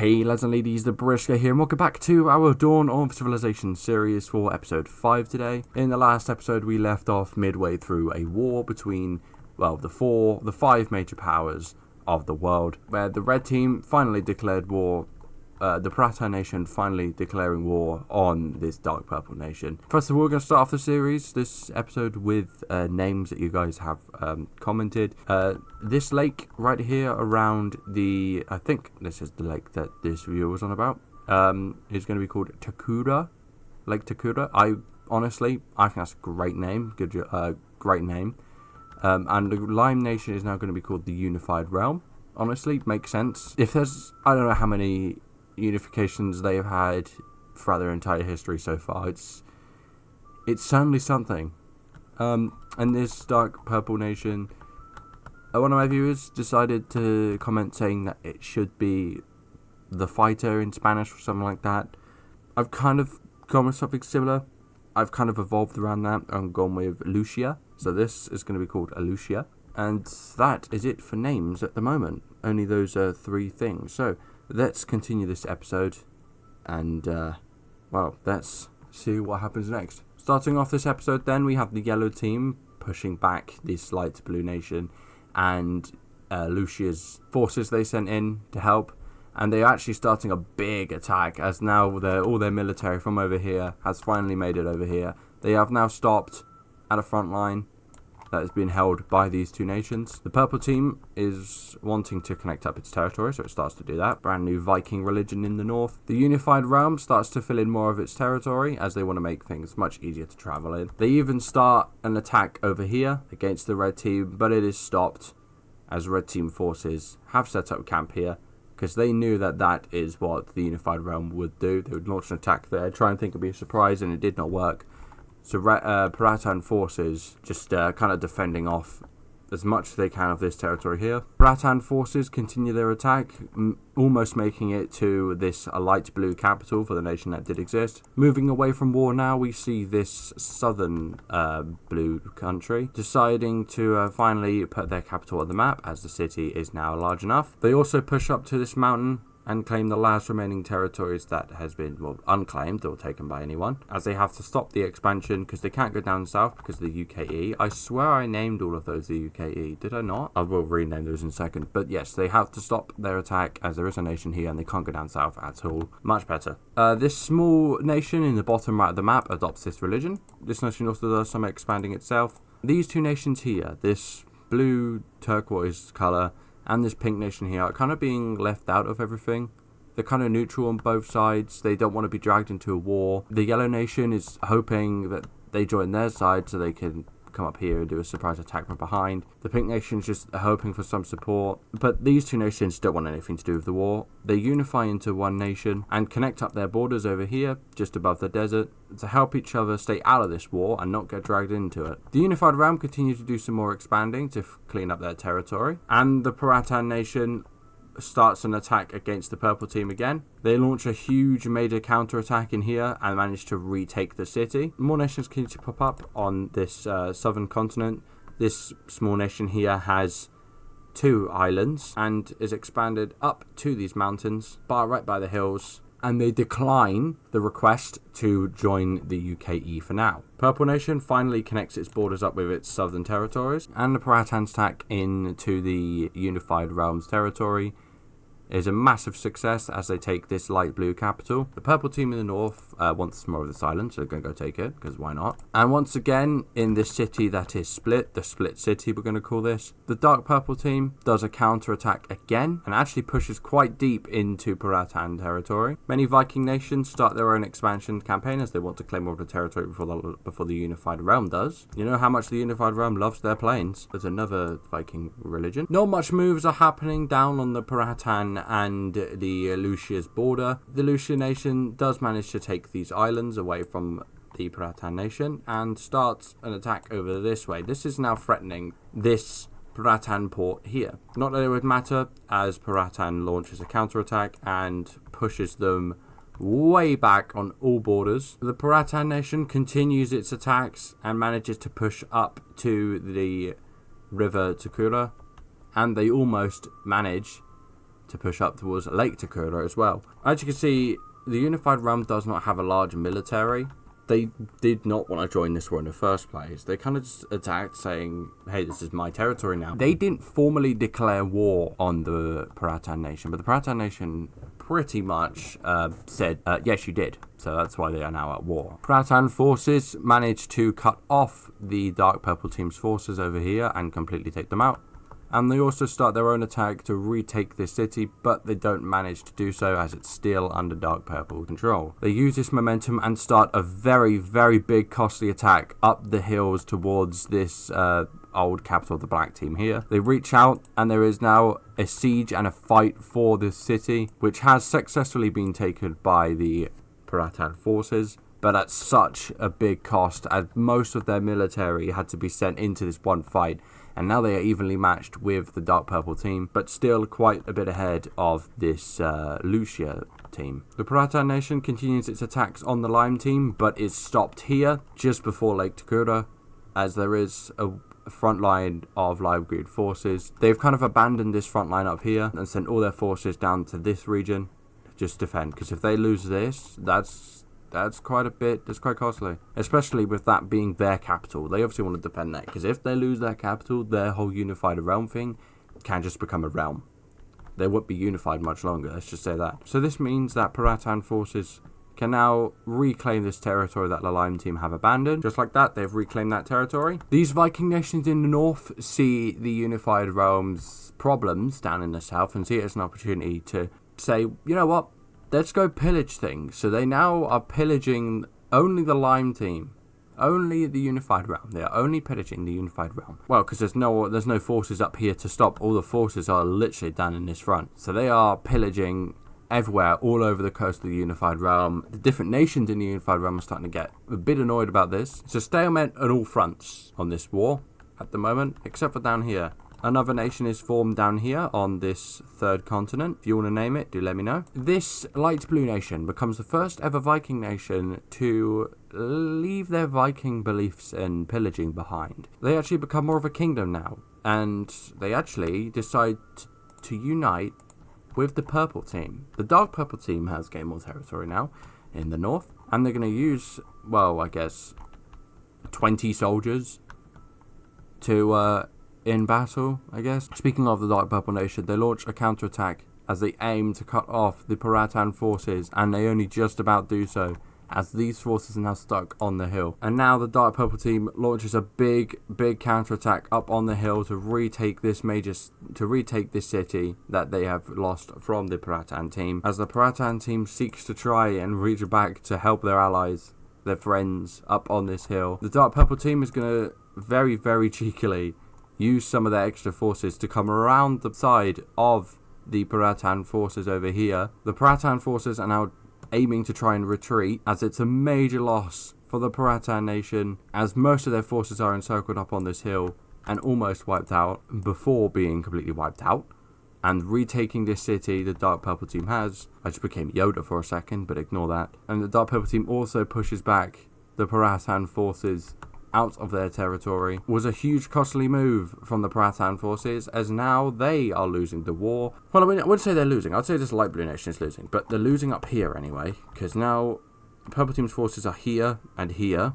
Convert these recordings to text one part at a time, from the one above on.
Hey lads and ladies, the Barishka here, and welcome back to our Dawn of Civilization series for episode 5 today. In the last episode we left off midway through a war between, well, the 5 major powers of the world, where the red team finally declared war, the Puratan nation finally declaring war on this dark purple nation. First of all, we're going to start off the series, this episode, with names that you guys have commented. This lake right here around I think this is the lake that this viewer was on about, is going to be called Takura, Lake Takura. I think that's a great name, great name. And the Lime Nation is now going to be called the Unified Realm. Honestly, makes sense. If there's, I don't know how many unifications they have had throughout their entire history so far, it's certainly something. And this dark purple nation, one of my viewers decided to comment saying that it should be the fighter in Spanish or something like that. I've kind of gone with something similar. I've kind of evolved around that. I'm gone with Lucia. So this is going to be called Alucia. And that is it for names at the moment. Only those 3 things. So let's continue this episode. And, well, let's see what happens next. Starting off this episode then, we have the yellow team pushing back this light blue nation. And Lucia's forces they sent in to help. And they're actually starting a big attack, as now all their military from over here has finally made it over here. They have now stopped at a front line that has been held by these 2 nations. The purple team is wanting to connect up its territory, so it starts to do that. Brand new Viking religion in the north. The Unified Realm starts to fill in more of its territory, as they want to make things much easier to travel in. They even start an attack over here against the red team, but it is stopped, as red team forces have set up camp here, because they knew that that is what the Unified Realm would do. They would launch an attack there, try and think it would be a surprise, and it did not work. So Puratan forces just kind of defending off as much as they can of this territory here. Puratan forces continue their attack, almost making it to this light blue capital for the nation that did exist. Moving away from war now, we see this southern blue country deciding to finally put their capital on the map, as the city is now large enough. They also push up to this mountain and claim the last remaining territories that has been, well, unclaimed or taken by anyone, as they have to stop the expansion because they can't go down south because of the UKE. I swear I named all of those the UKE, did I not? I will rename those in a second, but yes, they have to stop their attack as there is a nation here and they can't go down south at all. Much better. This small nation in the bottom right of the map adopts this religion. This nation also does some expanding itself. These 2 nations here, this blue turquoise colour and this pink nation here, are kind of being left out of everything. They're kind of neutral on both sides. They don't want to be dragged into a war. The yellow nation is hoping that they join their side so they can come up here and do a surprise attack from behind. The pink nation is just hoping for some support. But these 2 nations don't want anything to do with the war. They unify into one nation and connect up their borders over here, just above the desert, to help each other stay out of this war and not get dragged into it. The Unified Realm continue to do some more expanding to clean up their territory. And the Puratan nation starts an attack against the purple team again. They launch a huge major counterattack in here and manage to retake the city. More nations continue to pop up on this southern continent. This small nation here has 2 islands and is expanded up to these mountains, right by the hills, and they decline the request to join the UKE for now. Purple Nation finally connects its borders up with its southern territories, and the Puratan's attack into the Unified Realms territory is a massive success as they take this light blue capital. The purple team in the north wants more of this island, so they're going to go take it, because why not? And once again, in this city that is split, the split city we're going to call this, the dark purple team does a counterattack again, and actually pushes quite deep into Puratan territory. Many Viking nations start their own expansion campaign as they want to claim more of the territory before the Unified Realm does. You know how much the Unified Realm loves their plains. There's another Viking religion. Not much moves are happening down on the Puratan and the Lucia's border. The Lucia nation does manage to take these islands away from the Puratan nation and starts an attack over this way. This is now threatening this Puratan port here. Not that it would matter, as Puratan launches a counterattack and pushes them way back on all borders. The Puratan nation continues its attacks and manages to push up to the river Takura, and they almost manage to push up towards Lake Takura as well. As you can see, the Unified Realm does not have a large military. They did not want to join this war in the first place. They kind of just attacked saying, hey, this is my territory now. They didn't formally declare war on the Puratan nation, but the Puratan nation pretty much said, yes, you did. So that's why they are now at war. Puratan forces managed to cut off the Dark Purple team's forces over here and completely take them out. And they also start their own attack to retake this city, but they don't manage to do so as it's still under Dark Purple control. They use this momentum and start a very, very big costly attack up the hills towards this old capital of the Black team here. They reach out and there is now a siege and a fight for this city, which has successfully been taken by the Puratan forces, but at such a big cost as most of their military had to be sent into this one fight. And now they are evenly matched with the Dark Purple team, but still quite a bit ahead of this Lucia team. The Puratan nation continues its attacks on the Lime team, but is stopped here just before Lake Takura, as there is a front line of Lime Green forces. They've kind of abandoned this front line up here and sent all their forces down to this region to just defend, because if they lose this, that's quite a bit, that's quite costly. Especially with that being their capital. They obviously want to defend that, because if they lose their capital, their whole unified realm thing can just become a realm. They won't be unified much longer, let's just say that. So this means that Puratan forces can now reclaim this territory that the Lime team have abandoned. Just like that, they've reclaimed that territory. These Viking nations in the north see the unified realm's problems down in the south and see it as an opportunity to say, you know what? Let's go pillage things. So they now are pillaging only the Lime team. Only the Unified Realm. They are only pillaging the Unified Realm. Well, because there's no forces up here to stop. All the forces are literally down in this front. So they are pillaging everywhere, all over the coast of the Unified Realm. The different nations in the Unified Realm are starting to get a bit annoyed about this. It's a stalemate on all fronts on this war at the moment, except for down here. Another nation is formed down here on this third continent. If you want to name it, do let me know. This light blue nation becomes the first ever Viking nation to leave their Viking beliefs and pillaging behind. They actually become more of a kingdom now. And they actually decide to unite with the purple team. The dark purple team has gained more territory now in the north. And they're going to use, well, I guess, 20 soldiers to in battle, I guess. Speaking of the Dark Purple Nation, they launch a counterattack as they aim to cut off the Puratan forces, and they only just about do so, as these forces are now stuck on the hill. And now the Dark Purple team launches a big counterattack up on the hill to retake this city that they have lost from the Puratan team, as the Puratan team seeks to try and reach back to help their allies, their friends, up on this hill. The Dark Purple team is going to very, very cheekily use some of their extra forces to come around the side of the Puratan forces over here. The Puratan forces are now aiming to try and retreat, as it's a major loss for the Puratan nation, as most of their forces are encircled up on this hill and almost wiped out before being completely wiped out. And retaking this city, the Dark Purple team has. I just became Yoda for a second, but ignore that. And the Dark Purple team also pushes back the Puratan forces out of their territory. Was a huge costly move from the Puratan forces, as now they are losing the war. Well, I mean, I wouldn't say they're losing. I'd say this light blue nation is losing, but they're losing up here anyway, because now the purple team's forces are here and here.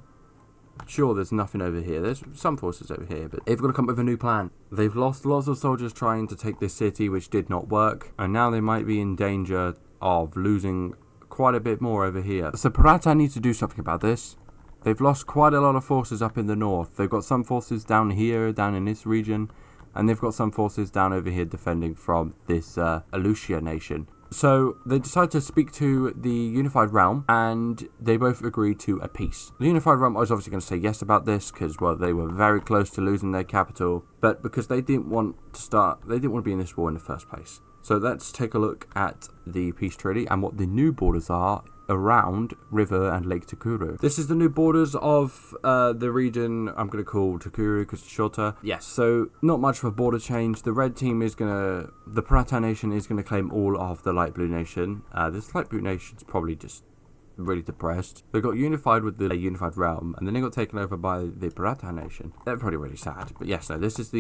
Sure, there's nothing over here. There's some forces over here, but they've got to come up with a new plan. They've lost lots of soldiers trying to take this city, which did not work, and now they might be in danger of losing quite a bit more over here. So Puratan needs to do something about this. They've lost quite a lot of forces up in the north. They've got some forces down here, down in this region, and they've got some forces down over here defending from this Alucia nation. So they decide to speak to the Unified Realm, and they both agree to a peace. The Unified Realm was obviously going to say yes about this, because, well, they were very close to losing their capital, but because they didn't want to be in this war in the first place. So let's take a look at the peace treaty and what the new borders are around River and Lake Takuru. This is the new borders of the region I'm going to call Takuru because it's shorter. Yes, so not much of a border change. The red team is the Puratan nation is going to claim all of the light blue nation. This light blue nation is probably just really depressed. They got unified with the Unified Realm, and then they got taken over by the Puratan nation. They're probably really sad. But yes, no, this is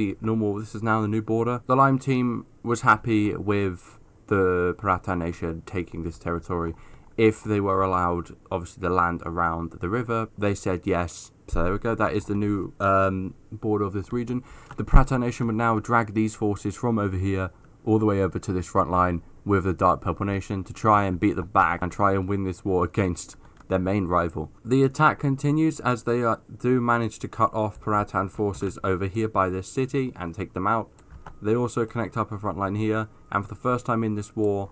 now the new border. The Lime team was happy with the Puratan nation taking this territory if they were allowed, obviously, the land around the river. They said yes. So there we go. That is the new border of this region. The Puratan nation would now drag these forces from over here all the way over to this front line with the Dark Purple nation to try and beat them back and try and win this war against their main rival. The attack continues as they do manage to cut off Puratan forces over here by this city and take them out. They also connect up a front line here, and for the first time in this war,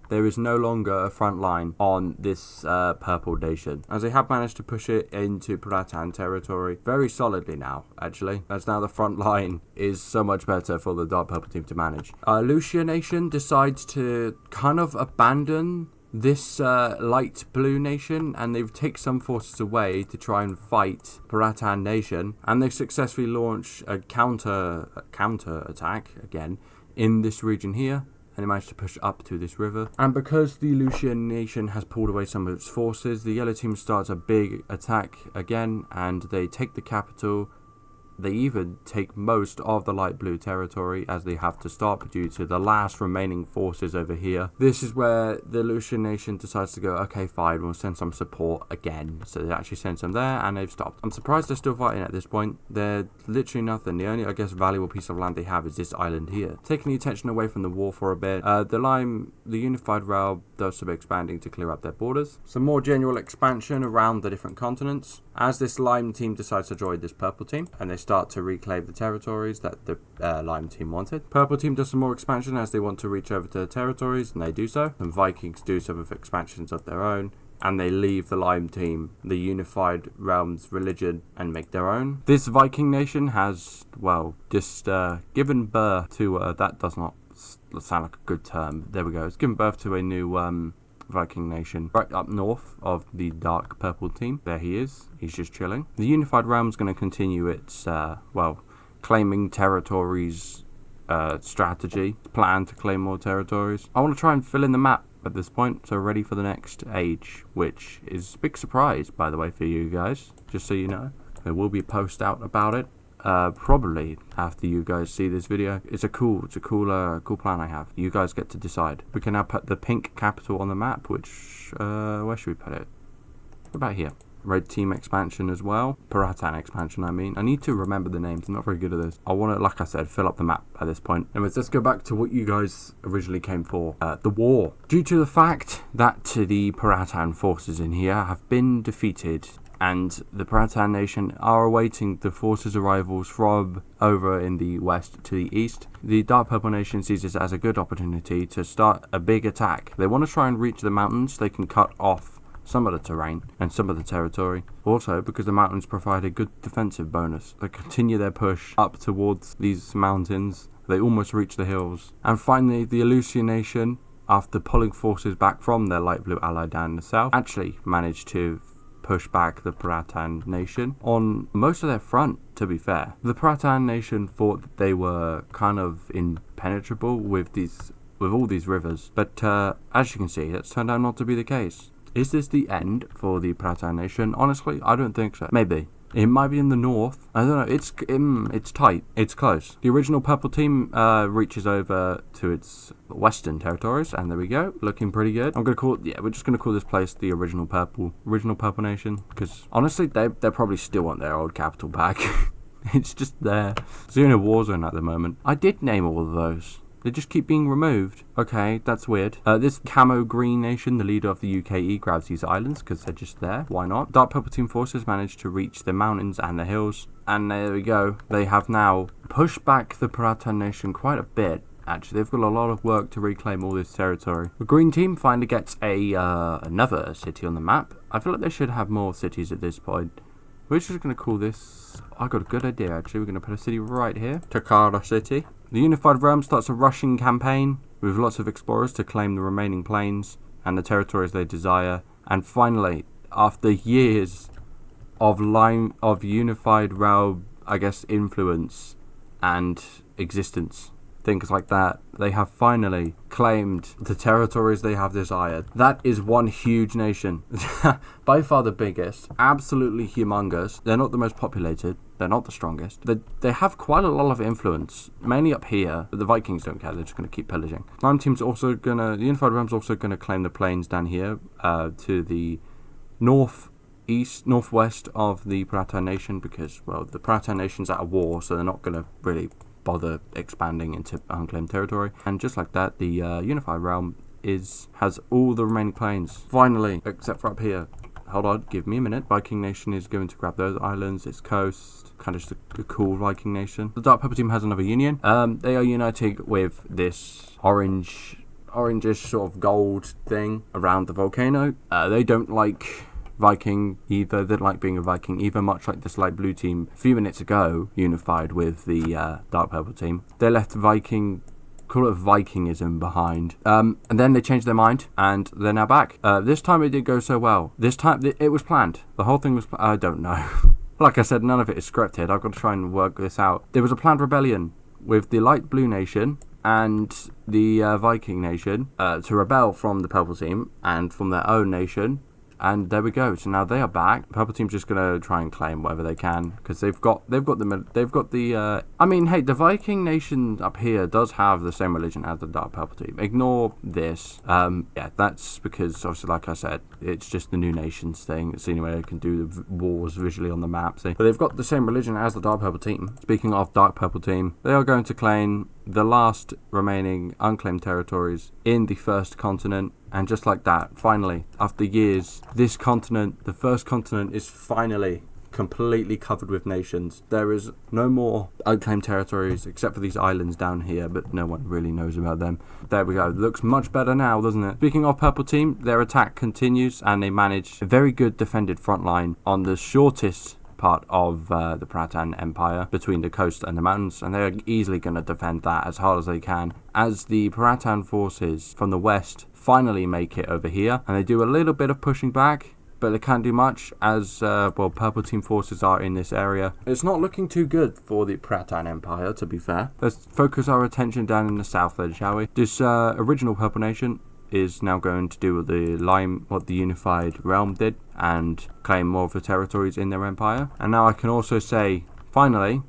there is no longer a front line on this purple nation, as they have managed to push it into Puratan territory very solidly now, actually, as now the front line is so much better for the Dark Purple team to manage. Lucia nation decides to kind of abandon this light blue nation, and they take some forces away to try and fight Puratan nation, and they successfully launch a counter attack again in this region here. And they managed to push up to this river. And because the Lucian nation has pulled away some of its forces, the yellow team starts a big attack again, and they take the capital. They even take most of the light blue territory, as they have to stop due to the last remaining forces over here. This is where the Lucian nation decides to go, okay, fine, we'll send some support again. So they actually send some there, and they've stopped. I'm surprised they're still fighting at this point. They're literally nothing. The only, I guess, valuable piece of land they have is this island here. Taking the attention away from the war for a bit, the unified realm does some expanding to clear up their borders. Some more general expansion around the different continents, as this lime team decides to join this purple team, and they start to reclaim the territories that the lime team wanted. Purple team does some more expansion as they want to reach over to the territories, and they do so. And Vikings do some of expansions of their own, and they leave the lime team, the unified realm's religion, and make their own. This Viking nation has, well, just given birth to, that does not sound like a good term. There we go. It's given birth to a new Viking nation right up north of the Dark Purple team. There he is. He's just chilling. The Unified Realm is going to continue its, claiming territories strategy, plan to claim more territories. I want to try and fill in the map at this point, so ready for the next age, which is a big surprise, by the way, for you guys, just so you know. There will be a post out about it. Probably after you guys see this video. It's a cool plan I have. You guys get to decide. We can now put the pink capital on the map, which where should we put it? What about here? Red team expansion as well. Puratan expansion, I mean. I need to remember the names. I'm not very good at this. I want to, like I said, fill up the map at this point. Anyways, let's go back to what you guys originally came for. The war. Due to the fact that the Puratan forces in here have been defeated, and the Puratan nation are awaiting the forces' arrivals from over in the west to the east, the Dark Purple nation sees this as a good opportunity to start a big attack. They want to try and reach the mountains. They can cut off some of the terrain and some of the territory. Also, because the mountains provide a good defensive bonus, they continue their push up towards these mountains. They almost reach the hills. And finally, the Lucian nation, after pulling forces back from their light blue ally down in the south, actually managed to push back the Puratan nation on most of their front, to be fair. The Puratan nation thought that they were kind of impenetrable with all these rivers, but as you can see, that's turned out not to be the case. Is this the end for the Puratan nation? Honestly, I don't think so. Maybe. It might be in the north. I don't know. It's tight. It's close. The original purple team reaches over to its western territories, and there we go. Looking pretty good. We're just gonna call this place the original purple nation, because honestly, they probably still want their old capital back. It's just there. It's in a war zone at the moment. I did name all of those. They just keep being removed. Okay, that's weird. This Camo Green Nation, the leader of the UKE, grabs these islands because they're just there. Why not? Dark Purple Team forces managed to reach the mountains and the hills. And there we go. They have now pushed back the Puratan nation quite a bit. Actually, they've got a lot of work to reclaim all this territory. The green team finally gets another city on the map. I feel like they should have more cities at this point. We're just going to call this... I got a good idea, actually. We're going to put a city right here. Takara City. The Unified Realm starts a rushing campaign with lots of explorers to claim the remaining plains and the territories they desire. And finally, after years of Unified Realm, I guess, influence and existence, things like that, they have finally claimed the territories they have desired. That is one huge nation. By far the biggest. Absolutely humongous. They're not the most populated. They're not the strongest. They have quite a lot of influence, mainly up here, but the Vikings don't care. They're just going to keep pillaging. The Unified Realm's also going to claim the plains down here to the northwest of the Puratan nation, because, well, the Puratan nation's at a war, so they're not going to really bother expanding into unclaimed territory. And just like that, the Unified Realm has all the remaining plains, finally, except for up here. Hold on, give me a minute. Viking Nation is going to grab those islands, its coast, kind of just a cool Viking nation. The Dark Purple team has another union. They are uniting with this orangish sort of gold thing around the volcano. They don't like Viking either. They don't like being a Viking either, much like this light blue team a few minutes ago unified with the Dark Purple team. They left call it Vikingism behind. And then they changed their mind, and they're now back. This time it did go so well. This time it was planned. The whole thing was I don't know. Like I said, none of it is scripted. I've got to try and work this out. There was a planned rebellion with the light blue nation and the Viking nation to rebel from the purple team and from their own nation. And there we go. So now they are back. The Purple team's just gonna try and claim whatever they can, because they've got the. I mean, hey, the Viking nation up here does have the same religion as the Dark Purple team. Ignore this. Yeah, that's because obviously, like I said, it's just the new nations thing. It's the only way they can do the wars visually on the map. But they've got the same religion as the Dark Purple team. Speaking of Dark Purple team, they are going to claim the last remaining unclaimed territories in the first continent. And just like that, finally, after years, this continent, the first continent, is finally completely covered with nations. There is no more unclaimed territories except for these islands down here, but no one really knows about them. There we go. Looks much better now, doesn't it? Speaking of Purple team, their attack continues, and they manage a very good defended front line on the shortest part of the Puratan Empire between the coast and the mountains, and they're easily going to defend that as hard as they can, as the Puratan forces from the west finally make it over here, and they do a little bit of pushing back, but they can't do much as Purple team forces are in this area. It's not looking too good for the Puratan Empire, to be fair. Let's focus our attention down in the south then, shall we? This original Purple Nation is now going to do what the Unified Realm did, and claim more of the territories in their empire. And now I can also say, finally,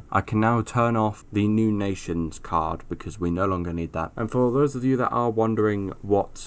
I can now turn off the New Nations card, because we no longer need that. And for those of you that are wondering what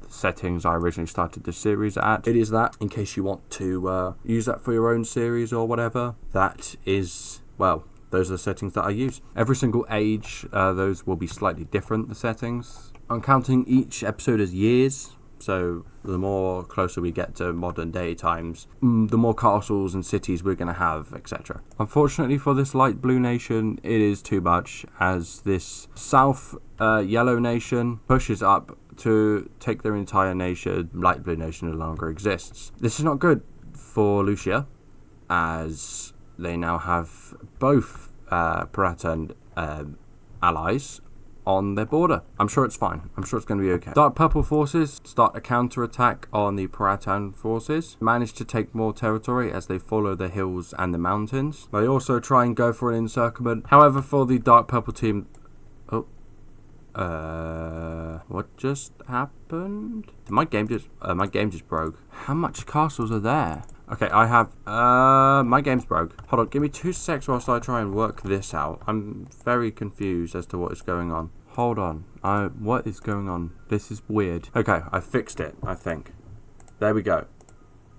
settings I originally started this series at, it is that, in case you want to use that for your own series or whatever, that is, well, those are the settings that I use. Every single age, those will be slightly different, the settings. I'm counting each episode as years, so the more closer we get to modern day times, the more castles and cities we're going to have, etc. Unfortunately for this light blue nation, it is too much, as this south yellow nation pushes up to take their entire nation. Light blue nation no longer exists. This is not good for Lucia, as they now have both Puratan allies on their border. I'm sure it's fine. I'm sure it's going to be okay. Dark Purple forces start a counter-attack on the Puratan forces, manage to take more territory as they follow the hills and the mountains. They also try and go for an encirclement. However, for the Dark Purple team... what just happened? My game just broke. How much castles are there? Okay, I have, my game's broke. Hold on, give me 2 secs whilst I try and work this out. I'm very confused as to what is going on. Hold on, what is going on? This is weird. Okay, I fixed it, I think. There we go.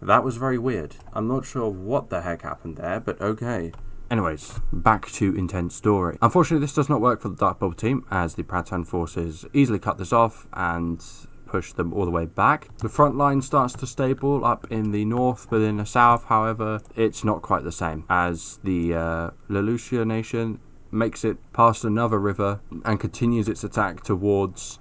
That was very weird. I'm not sure what the heck happened there, but okay. Anyways, back to Intense Story. Unfortunately, this does not work for the Dark Purple team, as the Puratan forces easily cut this off and push them all the way back. The front line starts to stable up in the north, but in the south, however, it's not quite the same, as the Lelucia nation makes it past another river and continues its attack towards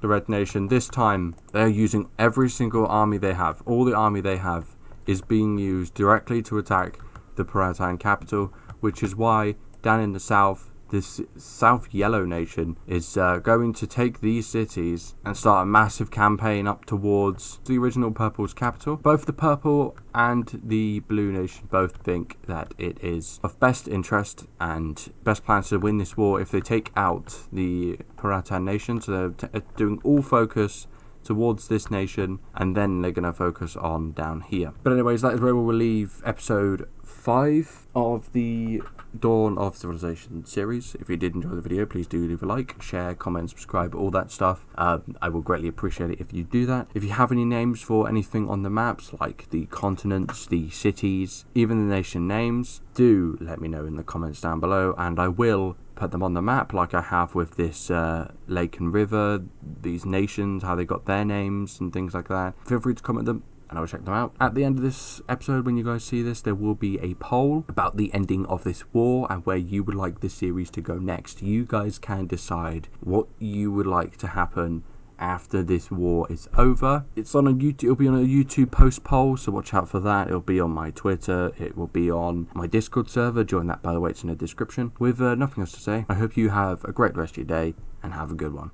the Red Nation. This time, they're using every single army they have. All the army they have is being used directly to attack the Puratan capital, which is why down in the south this South Yellow Nation is going to take these cities and start a massive campaign up towards the original Purple's capital. Both the Purple and the Blue Nation both think that it is of best interest and best plans to win this war if they take out the Puratan Nation. So they're doing all focus towards this nation, and then they're going to focus on down here. But anyways, that is where we'll leave episode 5 of the Dawn of Civilization series. If you did enjoy the video, please do leave a like, share, comment, subscribe, all that stuff. I will greatly appreciate it if you do that. If you have any names for anything on the maps, like the continents, the cities, even the nation names, do let me know in the comments down below, and I will put them on the map like I have with this lake and river, these nations, how they got their names and things like that. Feel free to comment them and I'll check them out. At the end of this episode, when you guys see this, there will be a poll about the ending of this war and where you would like this series to go next. You guys can decide what you would like to happen after this war is over. It's on a YouTube, it'll be on a YouTube post poll, so watch out for that. It'll be on my Twitter, it will be on my Discord server. Join that, by the way, it's in the description. With nothing else to say, I hope you have a great rest of your day and have a good one.